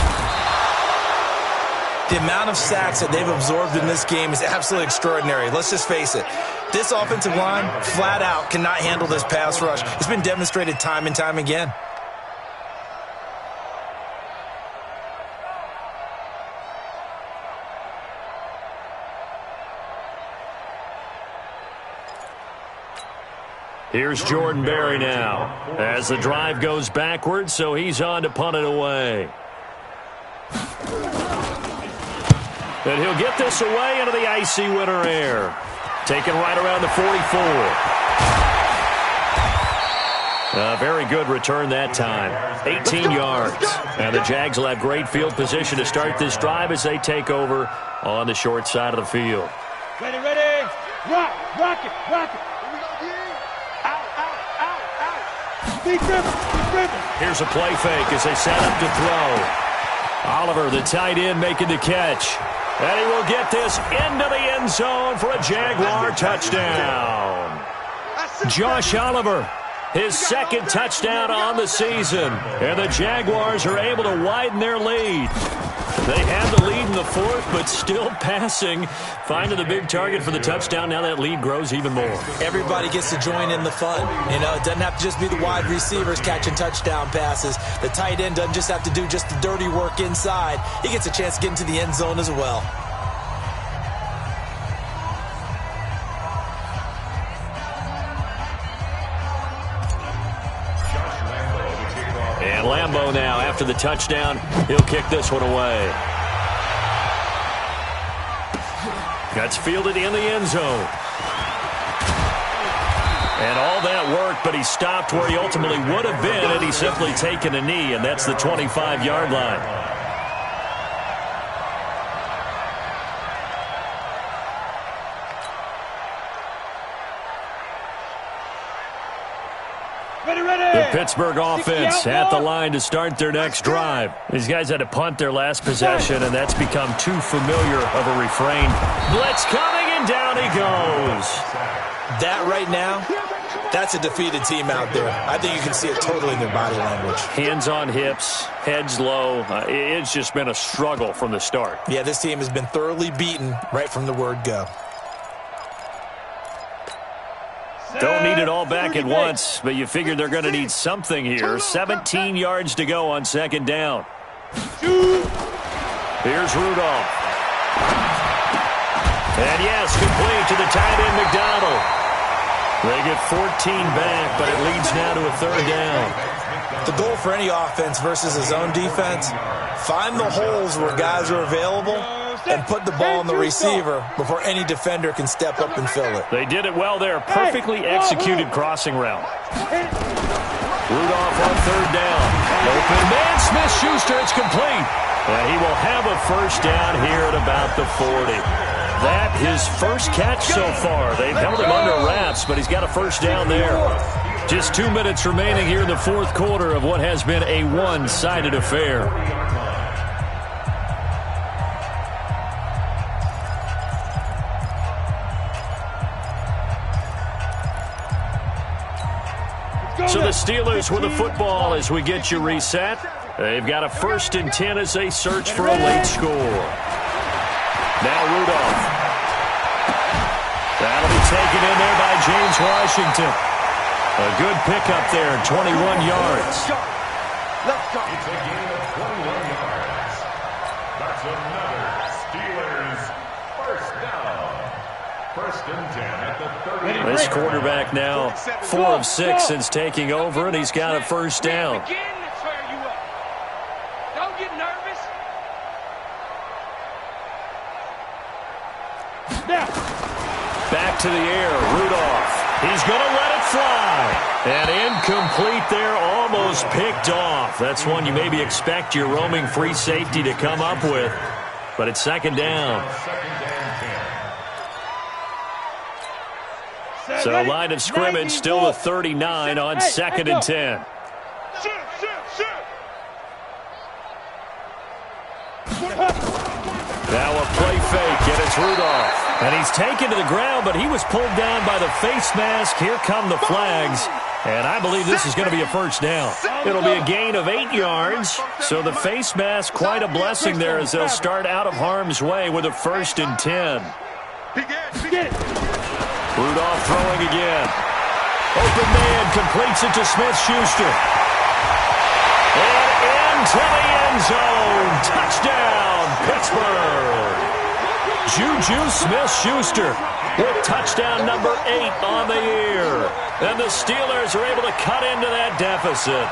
The amount of sacks that they've absorbed in this game is absolutely extraordinary. Let's just face it. This offensive line, flat out, cannot handle this pass rush. It's been demonstrated time and time again. Here's Jordan Berry now as the drive goes backwards, so he's on to punt it away. And he'll get this away into the icy winter air. Taken right around the 44. A very good return that time. 18 yards. And the Jags will have great field position to start this drive as they take over on the short side of the field. Ready. Rock it. Out. Deep dribble. Here's a play fake as they set up to throw. Oliver, the tight end, making the catch. And he will get this into the end zone for a Jaguar touchdown. Josh Oliver, his second touchdown on the season. And the Jaguars are able to widen their lead. They had the lead in the fourth, but still passing. Finding the big target for the touchdown. Now that lead grows even more. Everybody gets to join in the fun. You know, it doesn't have to just be the wide receivers catching touchdown passes. The tight end doesn't just have to do just the dirty work inside. He gets a chance to get into the end zone as well. And Lambeau now, after the touchdown, he'll kick this one away. That's fielded in the end zone. And all that work, but he stopped where he ultimately would have been had he simply taken a knee, and that's the 25-yard line. The Pittsburgh offense at the line to start their next drive. These guys had to punt their last possession, and that's become too familiar of a refrain. Blitz coming, and down he goes. That right now, that's a defeated team out there. I think you can see it totally in their body language. Hands on hips, heads low. It's just been a struggle from the start. Yeah, this team has been thoroughly beaten right from the word go. Don't need it all back at once, but you figure they're going to need something here. 17 yards to go on second down. Here's Rudolph. And yes, complete to the tight end, McDonald. They get 14 back, but it leads now to a third down. The goal for any offense versus his own defense, find the holes where guys are available and put the ball on the receiver before any defender can step up and fill it. They did it well there. Perfectly executed crossing route. Rudolph on third down. Open man, Smith-Schuster, it's complete. And he will have a first down here at about the 40. That his first catch so far. They've held him under wraps, but he's got a first down there. Just 2 minutes remaining here in the fourth quarter of what has been a one-sided affair. So the Steelers with the football as we get you reset. They've got a 1st and 10 as they search for a late score. Now Rudolph. That'll be taken in there by James Washington. A good pickup there, 21 yards. Let's go. It's a gain of 21 yards. That's another Steelers first down. 1st and 10 at the 30. This quarterback now 4 of 6 since taking over, and he's got a first down. Don't get nervous. Back to the air, Rudolph. He's going to let it fly. And incomplete there, almost picked off. That's one you maybe expect your roaming free safety to come up with. But it's second down. So line of scrimmage still the 39 on 2nd and 10. Now a play fake, and it's Rudolph. And he's taken to the ground, but he was pulled down by the face mask. Here come the flags. And I believe this is going to be a first down. It'll be a gain of 8 yards. So the face mask, quite a blessing there as they'll start out of harm's way with a 1st and 10. Rudolph throwing again. Open man completes it to Smith-Schuster. And into the end zone. Touchdown, Pittsburgh. Juju Smith-Schuster with touchdown number 8 on the year. And the Steelers are able to cut into that deficit.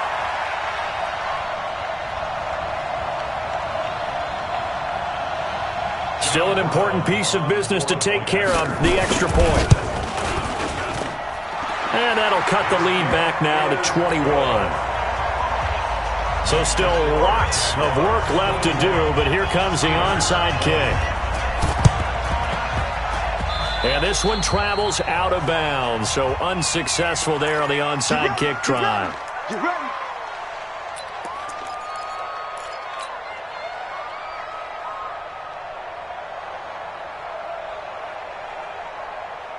Still an important piece of business to take care of, the extra point. And that'll cut the lead back now to 21. So still lots of work left to do, but here comes the onside kick. And this one travels out of bounds, so unsuccessful there on the onside kick try. Get ready.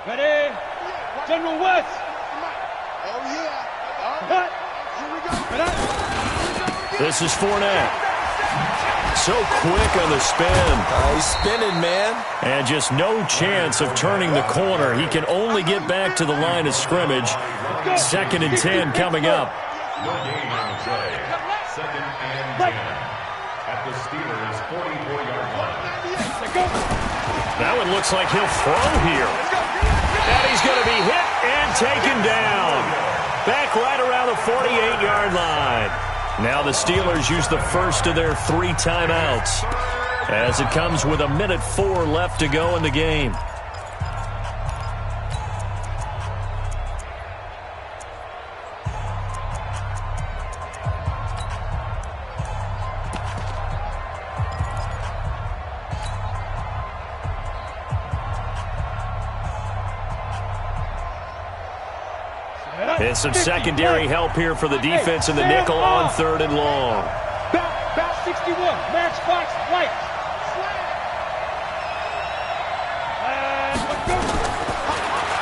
Ready? General West. Oh, yeah. Cut. Here we go. Cut. This is Fournette. So quick on the spin. He's spinning, man. And just no chance of turning the corner. He can only get back to the line of scrimmage. 2nd and 10 coming up. No gain on the play. 2nd and 10 at the Steelers' 44-yard line. That one looks like he'll throw here. And he's going to be hit and taken down. Back right around the 48-yard line. Now the Steelers use the first of their 3 timeouts as it comes with 1:04 left to go in the game. And some secondary help here for the defense in the nickel on 3rd and long. Back 61. Match box right. And let's go.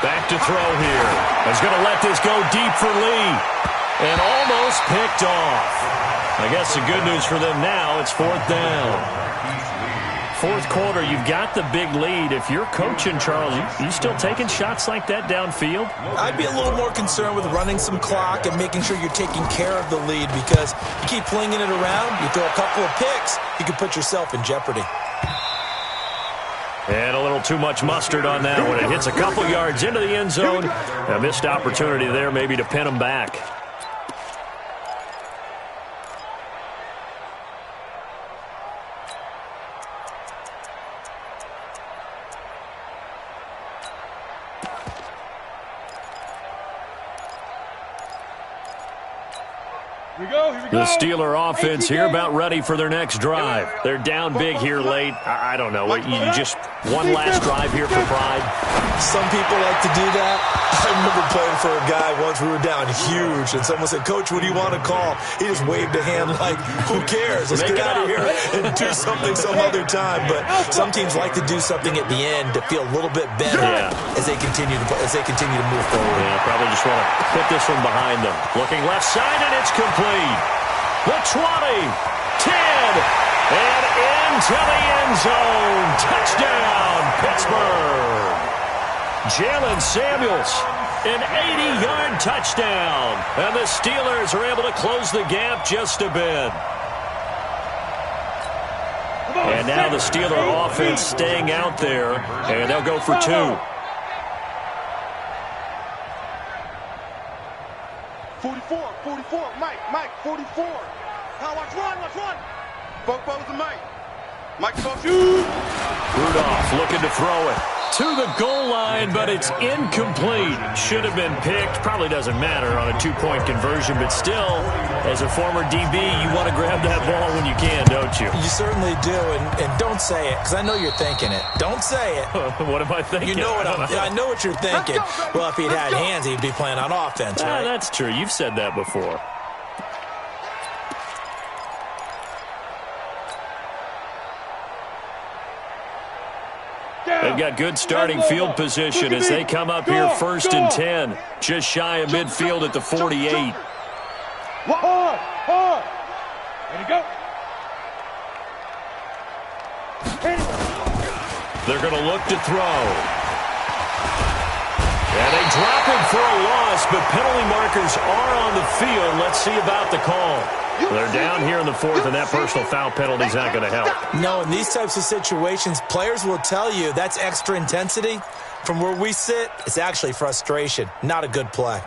Back to throw here. He's going to let this go deep for Lee. And almost picked off. I guess the good news for them now, it's 4th down. 4th quarter, you've got the big lead. If you're coaching, Charles, you still taking shots like that downfield? I'd be a little more concerned with running some clock and making sure you're taking care of the lead, because you keep flinging it around, you throw a couple of picks, you can put yourself in jeopardy. And a little too much mustard on that one. It hits a couple yards into the end zone. A missed opportunity there maybe to pin them back. The Steeler offense here about ready for their next drive. They're down big here late. I don't know. You just one last drive here for pride? Some people like to do that. I remember playing for a guy once. We were down huge, and someone said, "Coach, what do you want to call?" He just waved a hand like, "Who cares? Let's get out of here and do something some other time." But some teams like to do something at the end to feel a little bit better as they continue to play, as they continue to move forward. Yeah, probably just want to put this one behind them. Looking left side, and it's complete. The 20, 10, and into the end zone. Touchdown, Pittsburgh. Jalen Samuels, an 80-yard touchdown. And the Steelers are able to close the gap just a bit. And now the Steeler offense staying out there, and they'll go for 2. 44, Mike, 44. Now watch run. Bobo's and Mike goes shoot. Rudolph looking to throw it to the goal line, but it's incomplete. Should have been picked. Probably doesn't matter on a 2-point conversion, but still, as a former DB, you want to grab that ball when you can, don't you? You certainly do, and don't say it, because I know you're thinking it. Don't say it. What am I thinking? You know what I know what you're thinking. Well, if he'd had hands, he'd be playing on offense, right? That's true. You've said that before. They've got good starting field position as they come up here 1st and 10. Just shy of midfield at the 48. Hard. Ready to go. They're going to look to throw. And they drop him for a loss, but penalty markers are on the field. Let's see about the call. They're down here in the 4th, and that personal foul penalty is not going to help. No, in these types of situations, players will tell you that's extra intensity. From where we sit, it's actually frustration. Not a good play.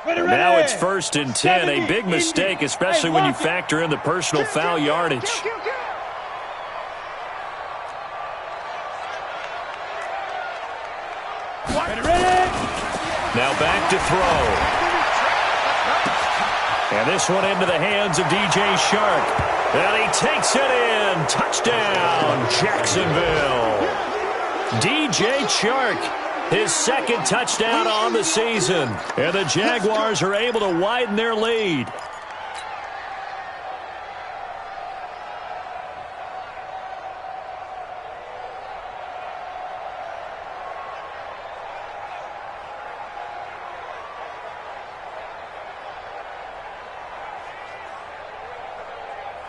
Now Now it's 1st and 10, a big mistake, especially when you factor in the personal foul yardage. Now back to throw. And this one into the hands of DJ Shark. And he takes it in. Touchdown, Jacksonville. DJ Shark, his 2nd touchdown on the season. And the Jaguars are able to widen their lead.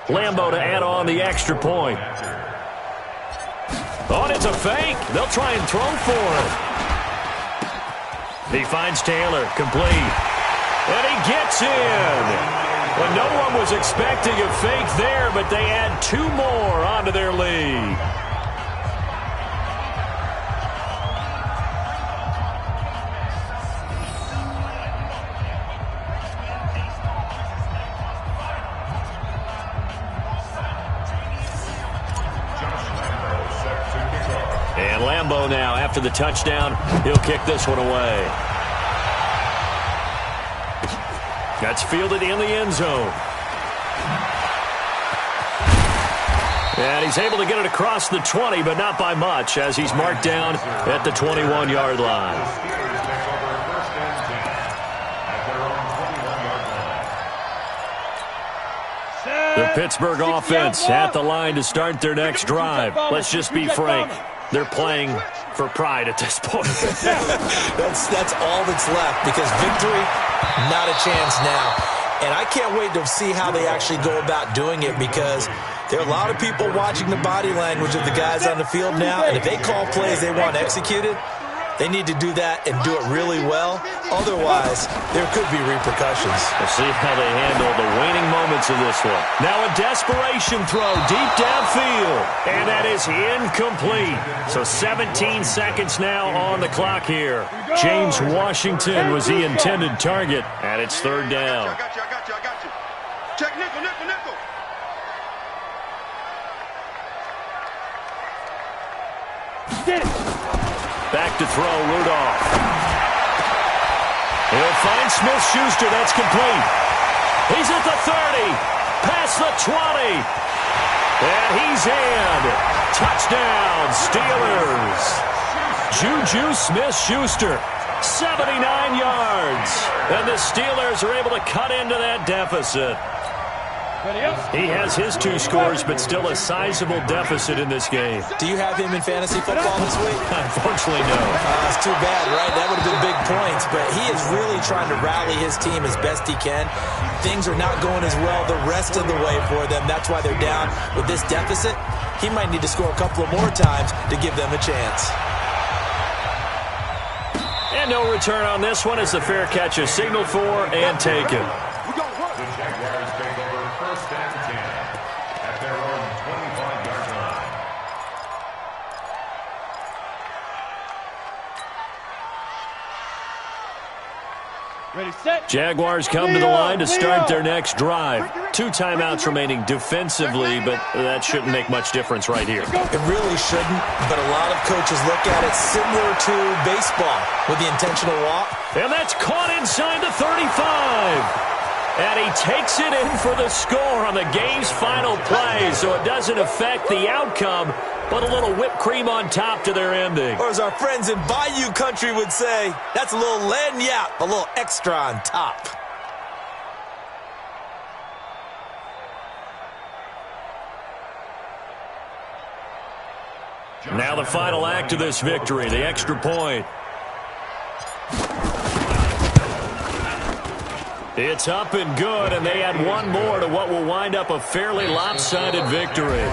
Lambo to add on the extra point. Oh, and it's a fake. They'll try and throw for it. He finds Taylor, complete. And he gets in. Well, no one was expecting a fake there, but they add 2 more onto their lead. And Lambo now, after the touchdown, he'll kick this one away. That's fielded in the end zone. And he's able to get it across the 20, but not by much, as he's marked down at the 21-yard line. The Pittsburgh offense at the line to start their next drive. Let's just be frank. They're playing for pride at this point. That's all that's left, because victory, not a chance now. And I can't wait to see how they actually go about doing it, because there are a lot of people watching the body language of the guys on the field now, and if they call plays they want executed, they need to do that and do it really well. Otherwise, there could be repercussions. We'll see how they handle the waning moments of this one. Now a desperation throw deep downfield. And that is incomplete. So 17 seconds now on the clock here. James Washington was the intended target. And it's 3rd down. I got you. Check nickel. Get it. Back to throw, Rudolph. He'll find Smith-Schuster. That's complete. He's at the 30. Past the 20. And he's in. Touchdown, Steelers. Juju Smith-Schuster, 79 yards. And the Steelers are able to cut into that deficit. He has his 2 scores, but still a sizable deficit in this game. Do you have him in fantasy football this week? Unfortunately, no. It's too bad, right? That would have been big points, but he is really trying to rally his team as best he can. Things are not going as well the rest of the way for them. That's why they're down with this deficit. He might need to score a couple of more times to give them a chance. And no return on this one as the fair catch is signaled for and taken. The Jaguars take over 1st and 10 at their own 25-yard line. Ready, set. Jaguars come to the line to start their next drive. 2 timeouts remaining defensively, but that shouldn't make much difference right here. It really shouldn't, but a lot of coaches look at it similar to baseball with the intentional walk. And that's caught inside the 35. And he takes it in for the score on the game's final play, so it doesn't affect the outcome, but a little whipped cream on top to their ending. Or as our friends in Bayou Country would say, that's a little lagniappe, a little extra on top. Now the final act of this victory, the extra point. It's up and good, and they add 1 more to what will wind up a fairly lopsided victory.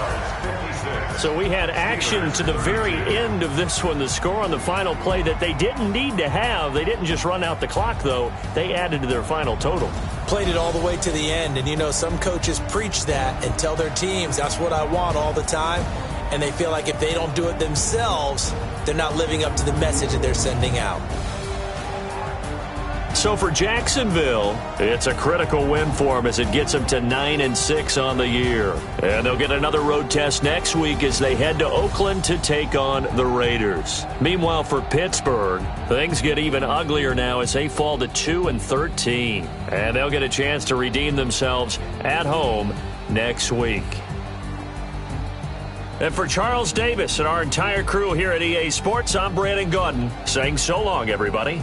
So we had action to the very end of this one, the score on the final play that they didn't need to have. They didn't just run out the clock, though. They added to their final total. Played it all the way to the end, and you know some coaches preach that and tell their teams, that's what I want all the time, and they feel like if they don't do it themselves, they're not living up to the message that they're sending out. So for Jacksonville, it's a critical win for them as it gets them to 9-6 on the year. And they'll get another road test next week as they head to Oakland to take on the Raiders. Meanwhile, for Pittsburgh, things get even uglier now as they fall to 2-13. And they'll get a chance to redeem themselves at home next week. And for Charles Davis and our entire crew here at EA Sports, I'm Brandon Gaudin saying so long, everybody.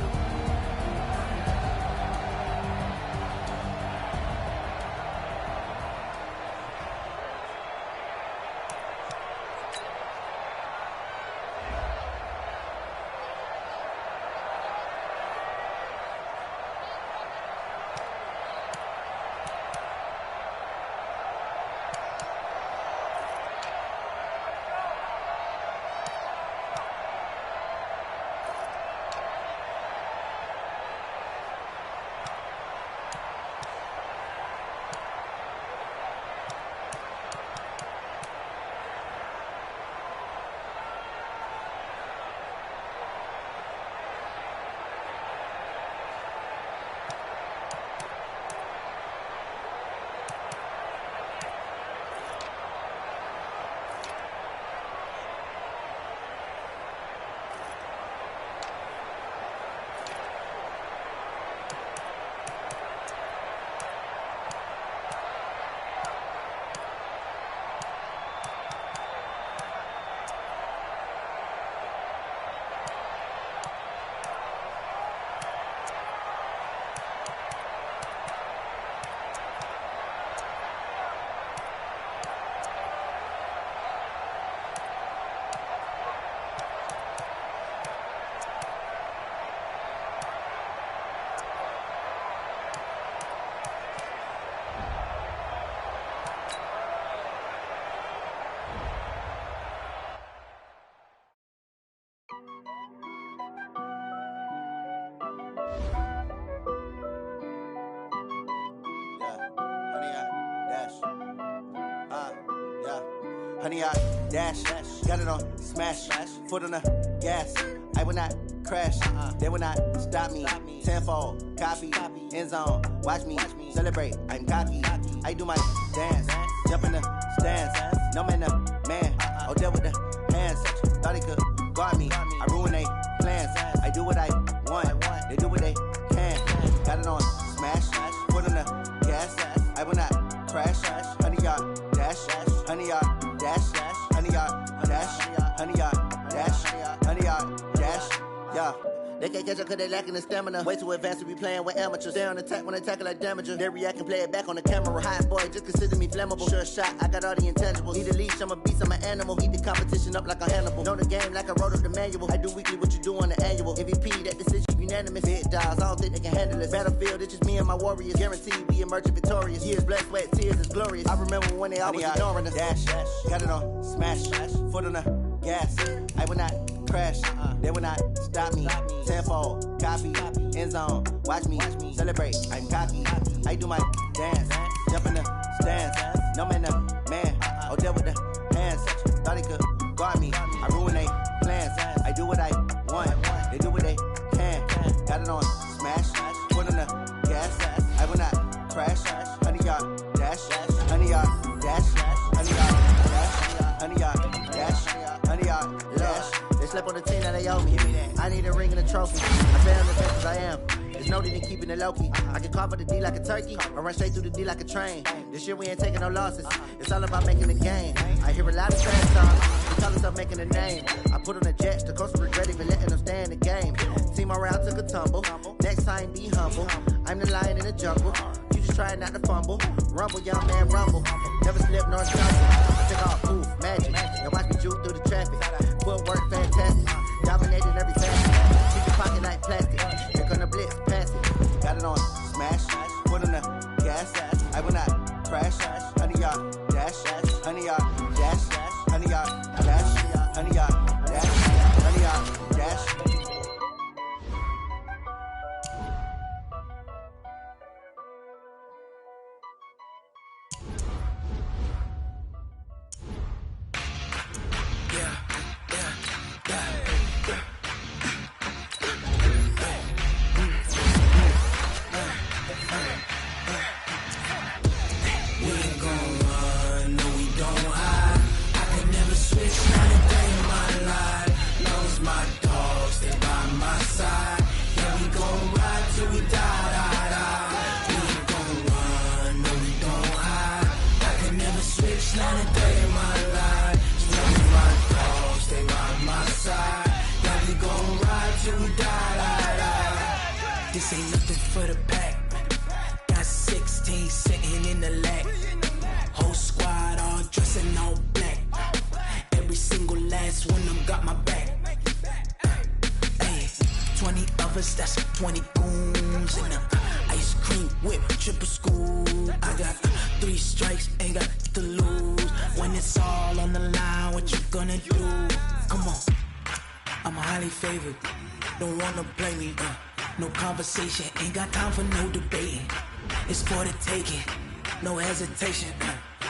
Honey, I dash, got it on smash, foot on the gas. I will not crash, they will not stop me. Tenfold, copy, end zone, watch me celebrate. I'm cocky, I do my dance, jump in the stands. No man, man, oh, deal with the hands. Thought he could guard me, I ruin they plans. I do what I want, they do what they can. Got it on smash, foot on the gas. I will not crash, honey, y'all dash, honey, y'all dash, honey, y'all dash, honey, y'all dash, honey, y'all dash, yeah. They can't catch up cause they lacking the stamina. Way too advanced to be playing with amateurs. Stay on attack when they tackle like damager. They react and play it back on the camera. Hot boy, just consider me flammable. Sure shot, I got all the intangibles. Need a leash, I'm a beast, I'm an animal. Eat the competition up like a Hannibal. Know the game like I wrote up the manual. I do weekly what you do on the annual. MVP, that decision unanimous. Big dials, I don't think they can handle this. Battlefield, it's just me and my warriors. Guaranteed we emerge victorious. Years, blood, sweat, tears is glorious. I remember when they always ignoring us. Dash, got it on smash, foot on the gas. I will not crash, they will not stop me. Tenfold, copy, end zone, watch me celebrate. I'm cocky, I do my dance, jump in the stands. No man, man, oh, deal with the hands. Thought he could guard me, I ruin they plans. I do what I want, they do what they can. Got it on smash, foot on the gas. I will not crash, honey, y'all dash, honey, y'all dash, honey, y'all dash, honey, y'all dash, honey, y'all dash. They slept on the team, now they owe me. I need a ring and a trophy. I say I'm the best as I am. There's no need in keeping it low-key. I can carve up the D like a turkey, or run straight through the D like a train. This year we ain't taking no losses. It's all about making the game. I hear a lot of trash talk. We call ourselves making a name. I put on the Jets, the coach regret even letting them stay in the game. Team morale took a tumble. Next time, be humble. I'm the lion in the jungle. You just try not to fumble. Rumble, young man, rumble. Never slip nor stumble. I take off, poof, magic. Now watch me juke through the traffic. Footwork fantastic. Dominating every facet. Keep your pocket like plastic. They're gonna blitz, pass it. Got it on smash, foot on the gas. I will not crash, honey, y'all dash, honey, y'all dash, honey, y'all dash, honey, y'all dash, honey, y'all dash. This ain't nothing for the pack. Got 16 sitting in the lap. Whole squad all dressing all black. Every single last one of them got my back. Hey, 20 of us, that's 20 goons. And ice cream whip, triple school. I got 3 strikes, ain't got to lose. When it's all on the line, what you gonna do? Come on, I'm highly favored. Don't wanna blame me, no conversation, ain't got time for no debating. It's for the taking, no hesitation,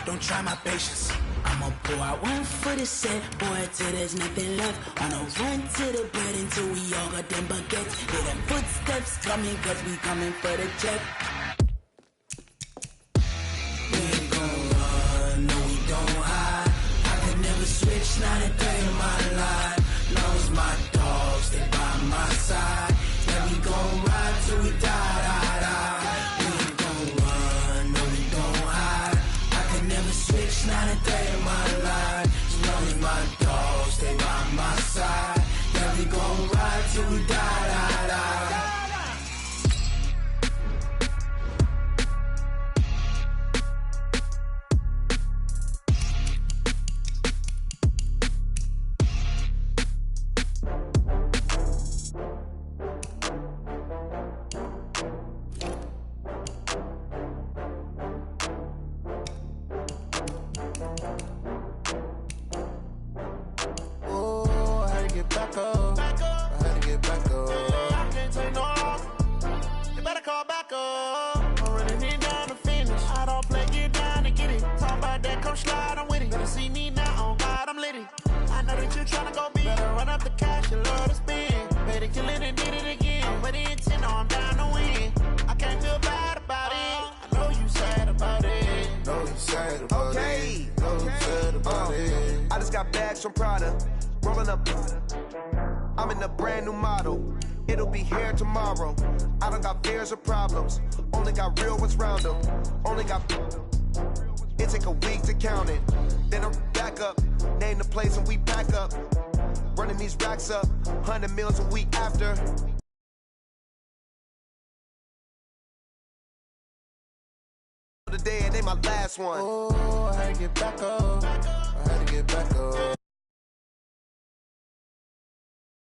don't try my patience. I'ma pour out one for the set, boy, till there's nothing left. On a run to the bread until we all got them baguettes. Hear them footsteps coming, cause we coming for the check. We ain't gon' run, no we don't hide. I can never switch, not a day in my life. Long as my dogs, they by my side. Yeah, we gon' ride till we die, die, die. We ain't gon' run, no we don't hide. I can never switch, not a day in my life. As long as my dogs, stay by my side. Yeah, we gon' ride till we die, die, die. From Prada, rolling up. I'm in a brand new model. It'll be here tomorrow. I don't got fears or problems. Only got real ones round them. Only got. It take a week to count it. Then I'm back up. Name the place and we pack up. Running these racks up. 100 meals a week after. Today and they my last one. Oh, I had to get back up. I had to get back up.